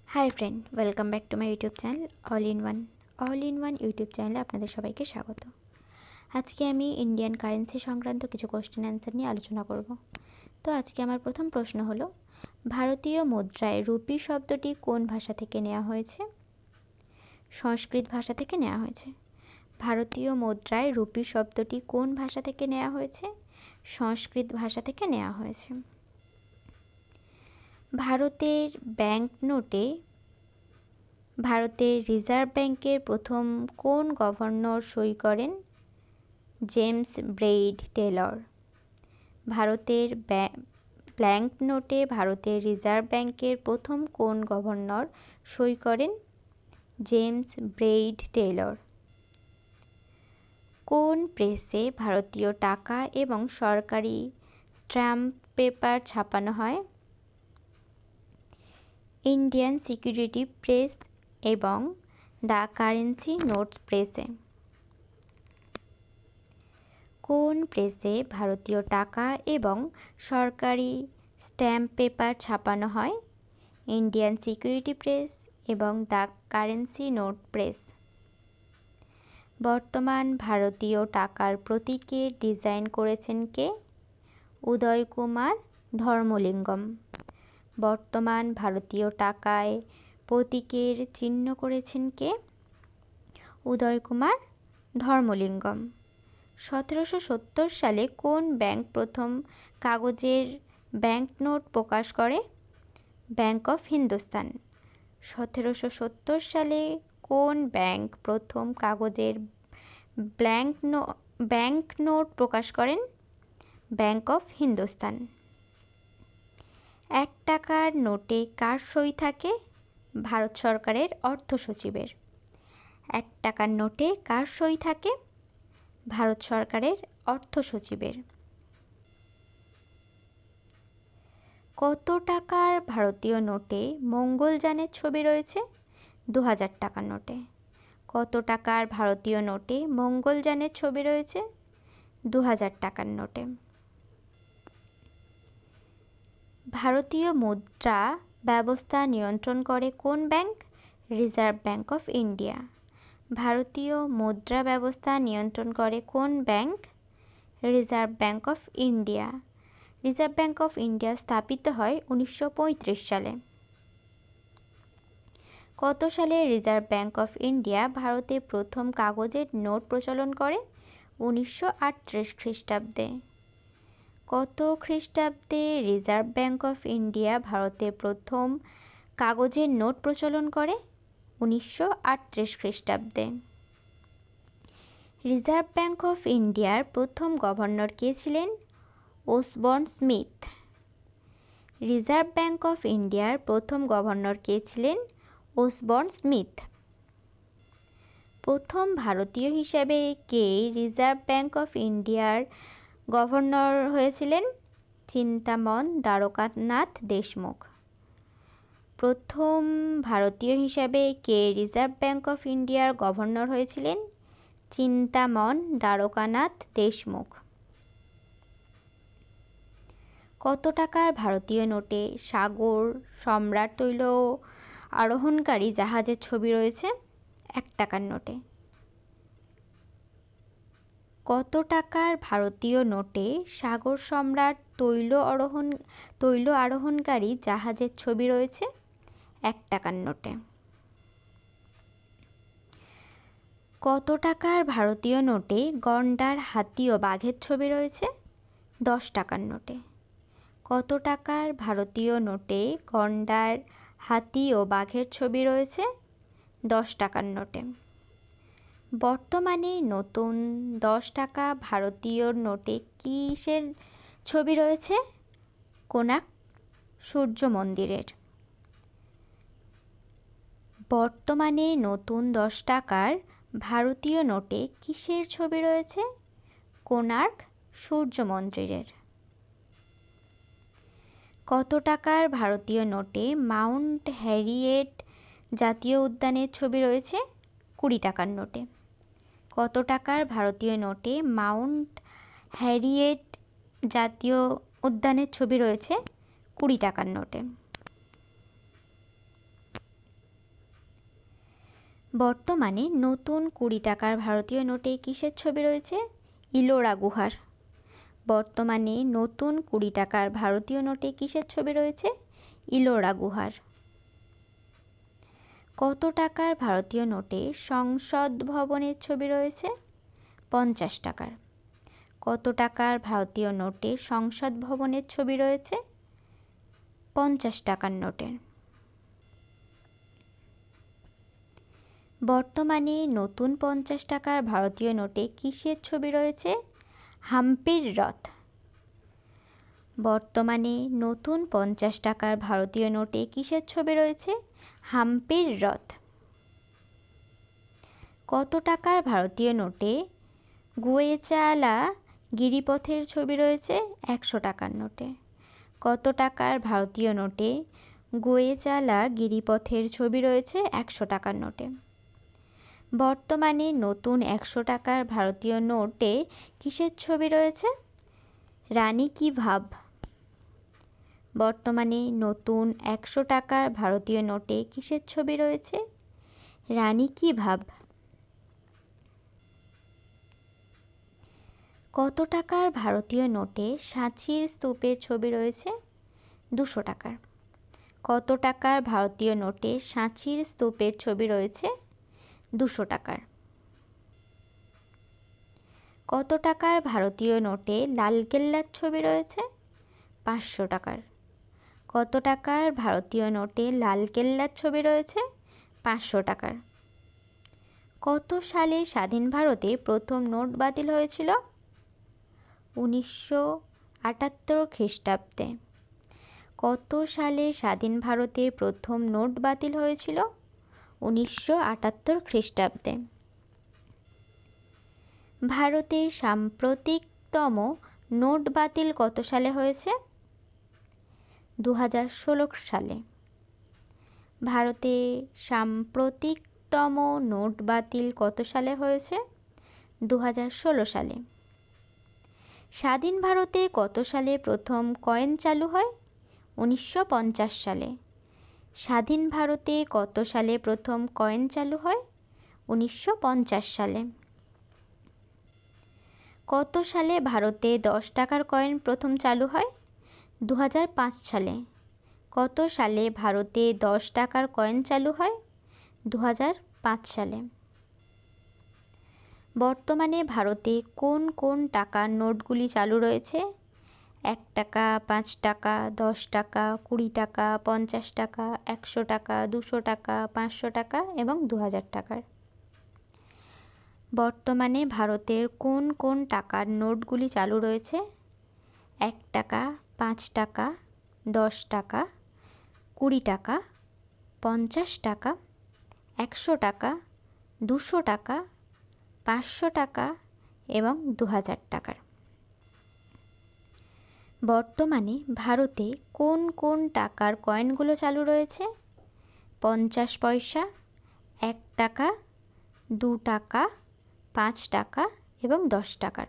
Hi friend, welcome back to my YouTube channel all in one YouTube চ্যানেলে আপনাদের সবাইকে স্বাগত। আজকে আমি ইন্ডিয়ান কারেন্সি সংক্রান্ত কিছু কোশ্চেন অ্যান্সার নিয়ে আলোচনা করব। তো আজকে আমার প্রথম প্রশ্ন হলো, ভারতীয় মুদ্রায় রুপি শব্দটি কোন ভাষা থেকে নেওয়া হয়েছে? সংস্কৃত ভাষা থেকে নেওয়া হয়েছে। ভারতীয় মুদ্রায় রুপি শব্দটি কোন ভাষা থেকে নেওয়া হয়েছে? সংস্কৃত ভাষা থেকে নেওয়া হয়েছে। ভারতের রিজার্ভ ব্যাংকের প্রথম কোন গভর্নর সই করেন? James Braid Taylor. ভারতের ব্ল্যাঙ্ক নোটে ভারতের রিজার্ভ ব্যাংকের প্রথম কোন গভর্নর সই করেন? James Braid Taylor. কোন প্রেসে ভারতীয় টাকা এবং সরকারি স্ট্যাম্প পেপার ছাপানো হয়? ইন্ডিয়ান সিকিউরিটি প্রেস এবং দ্য কারেন্সি নোটস প্রেসে। কোন প্রেসে ভারতীয় টাকা এবং সরকারি স্ট্যাম্প পেপার ছাপানো হয়? ইন্ডিয়ান সিকিউরিটি প্রেস এবং দ্য কারেন্সি নোট প্রেস। বর্তমান ভারতীয় টাকার প্রতীকের ডিজাইন করেছেন কে? উদয় কুমার ধর্মলিঙ্গম। বর্তমান ভারতীয় টাকায় প্রতীকের চিহ্ন করেছেন কে? উদয় কুমার ধর্মলিঙ্গম। 1770 সালে কোন ব্যাংক প্রথম কাগজের ব্যাংকনোট প্রকাশ করে? Bank of Hindustan. 1770 সালে কোন ব্যাংক প্রথম কাগজের ব্যাংকনোট প্রকাশ করেন? Bank of Hindustan. 1 টাকার নোটে কার সই থাকে? ভারত সরকারের অর্থ সচিবের। 1 টাকার নোটে কার সই থাকে? ভারত সরকারের অর্থ সচিবের। কত টাকার ভারতীয় নোটে মঙ্গলযানের ছবি রয়েছে? 2000 টাকার নোটে। কত টাকার ভারতীয় নোটে মঙ্গলযানের ছবি রয়েছে? 2000 টাকার নোটে। ভারতীয় মুদ্রা ব্যবস্থা নিয়ন্ত্রণ করে কোন bank? Reserve bank of India. ভারতীয় মুদ্রা ব্যবস্থা নিয়ন্ত্রণ করে কোন bank? Reserve bank of India. Reserve bank of India স্থাপিত হয় 1935 সালে। কত সালে রিজার্ভ ব্যাংক অফ ইন্ডিয়া ভারতে প্রথম কাগজের নোট প্রচলন করে? 1938 খ্রিস্টাব্দে। কত খ্রিস্টাব্দে রিজার্ভ ব্যাংক অফ ইন্ডিয়া ভারতে প্রথম কাগজের নোট প্রচলন করে? 1938 খ্রিস্টাব্দে। রিজার্ভ ব্যাংক অফ ইন্ডিয়ার প্রথম গভর্নর কে ছিলেন? Osborne Smith. Reserve bank of ইন্ডিয়ার প্রথম গভর্নর কে ছিলেন? Osborne Smith. প্রথম ভারতীয় হিসাবে কে রিজার্ভ ব্যাংক অফ ইন্ডিয়ার গভর্নর হয়েছিলেন? চিন্তামন দ্বারকানাথ দেশমুখ। প্রথম ভারতীয় হিসাবে কে রিজার্ভ ব্যাংক অফ ইন্ডিয়ার গভর্নর হয়েছিলেন? চিন্তামন দ্বারকানাথ দেশমুখ। কত টাকার ভারতীয় নোটে সাগর সম্রাট তৈল আরোহণকারী জাহাজের ছবি রয়েছে? 1 টাকার নোটে। কত টাকার ভারতীয় নোটে সাগর সম্রাট তৈল আরোহণকারী জাহাজের ছবি রয়েছে? 1 টাকার নোটে। কত টাকার ভারতীয় নোটে গন্ডার, হাতি ও বাঘের ছবি রয়েছে? 10 টাকার নোটে। কত টাকার ভারতীয় নোটে গন্ডার, হাতি ও বাঘের ছবি রয়েছে? 10 টাকার নোটে। বর্তমানে নতুন 10 টাকা ভারতীয় নোটে কিসের ছবি রয়েছে? কোণার্ক সূর্য মন্দিরের। বর্তমানে নতুন 10 টাকার ভারতীয় নোটে কিসের ছবি রয়েছে? কোণার্ক সূর্য মন্দিরের। কত টাকার ভারতীয় নোটে মাউন্ট হ্যারিয়েট জাতীয় উদ্যানের ছবি রয়েছে? 20 টাকার নোটে। কত টাকার ভারতীয় নোটে মাউন্ট হ্যারিয়েট জাতীয় উদ্যানের ছবি রয়েছে? 20 টাকার নোটে। বর্তমানে নতুন 20 টাকার ভারতীয় নোটে কিসের ছবি রয়েছে? ইলোরা গুহার। বর্তমানে নতুন 20 টাকার ভারতীয় নোটে কিসের ছবি রয়েছে? ইলোরা গুহার। কত টাকার ভারতীয় নোটে সংসদ ভবনের ছবি রয়েছে? 50 টাকার। কত টাকার ভারতীয় নোটে সংসদ ভবনের ছবি রয়েছে? 50 টাকার নোটে। বর্তমানে নতুন 50 টাকার ভারতীয় নোটে কিসের ছবি রয়েছে? হাম্পির রথ। বর্তমানে নতুন 50 টাকার ভারতীয় নোটে কিসের ছবি রয়েছে? হাম্পির রথ। কত টাকার ভারতীয় নোটে গুয়েচালা গিরিপথের ছবি রয়েছে? 100 টাকার নোটে। কত টাকার ভারতীয় নোটে গুয়েচালা গিরিপথের ছবি রয়েছে? 100 টাকার নোটে। বর্তমানে নতুন 100 টাকার ভারতীয় নোটে কিসের ছবি রয়েছে? রানী কি ভাব। বর্তমানে নতুন 100 টাকার ভারতীয় নোটে কিসের ছবি রয়েছে? রানী কি ভাব। কত টাকার ভারতীয় নোটে সাঁচির স্তূপের ছবি রয়েছে? 200 টাকার। কত টাকার ভারতীয় নোটে সাঁচির স্তূপের ছবি রয়েছে? 200 টাকার। কত টাকার ভারতীয় নোটে লালকেল্লার ছবি রয়েছে? 500 টাকার। কত টাকার ভারতীয় নোটে লালকেল্লার ছবি রয়েছে? 500 টাকার। কত সালে স্বাধীন ভারতে প্রথম নোট বাতিল হয়েছিল? 1978 খ্রিস্টাব্দে। কত সালে স্বাধীন ভারতে প্রথম নোট বাতিল হয়েছিল? 1978 খ্রিস্টাব্দে। ভারতে সাম্প্রতিকতম নোট বাতিল কত সালে হয়েছে? 2016 সালে। ভারতে সাম্প্রতিকতম নোট বাতিল কত সালে হয়েছে? 2016 সালে। স্বাধীন ভারতে কত সালে প্রথম কয়েন চালু হয়? 1950 সালে। স্বাধীন ভারতে কত সালে প্রথম কয়েন চালু হয়? 1950 সালে। কত সালে ভারতে 10 টাকার কয়েন প্রথম চালু হয়? 2005 সালে। কত সালে ভারতে 10 টাকার কয়েন চালু হয়? 2005 সালে। বর্তমানে ভারতে কোন কোন টাকার নোটগুলি চালু রয়েছে? 1 টাকা, 5 টাকা, 10 টাকা, 20 টাকা, 50 টাকা, 100 টাকা, 200 টাকা, 500 টাকা এবং 2000 টাকার। বর্তমানে ভারতের কোন কোন টাকার নোটগুলি চালু রয়েছে? 1 টাকা, 5 টাকা, 10 টাকা, 20 টাকা, 50 টাকা, 100 টাকা, 200 টাকা, 500 টাকা এবং 2000 টাকার। বর্তমানে ভারতে কোন কোন টাকার কয়েনগুলো চালু রয়েছে? 50 পয়সা, 1 টাকা, 2 টাকা, 5 টাকা এবং 10 টাকার।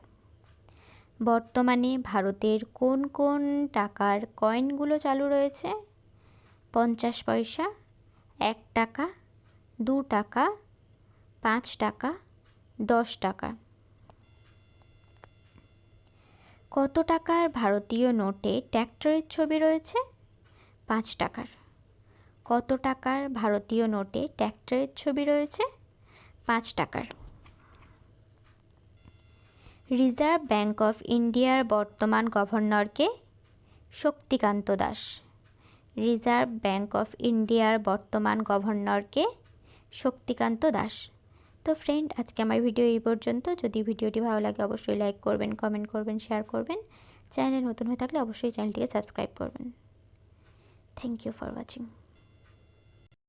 বর্তমানে ভারতের কোন কোন টাকার কয়েনগুলো চালু রয়েছে? 50 পয়সা, 1 টাকা, 2 টাকা, 5 টাকা, 10 টাকা। কত টাকার ভারতীয় নোটে ট্র্যাক্টরের ছবি রয়েছে? 5 টাকার। কত টাকার ভারতীয় নোটে ট্র্যাক্টরের ছবি রয়েছে? 5 টাকার। রিজার্ভ ব্যাঙ্ক অফ ইন্ডিয়ার বর্তমান governor K? Shaktikanta Das. Reserve bank of ইন্ডিয়ার বর্তমান গভর্নর কে? শক্তিকান্ত দাস। তো ফ্রেন্ড, আজকে আমার ভিডিও এই পর্যন্ত। যদি ভিডিওটি ভালো লাগে অবশ্যই লাইক করবেন, কমেন্ট করবেন, শেয়ার করবেন। চ্যানেলে নতুন হয়ে থাকলে অবশ্যই চ্যানেলটিকে সাবস্ক্রাইব করবেন। Thank you for watching.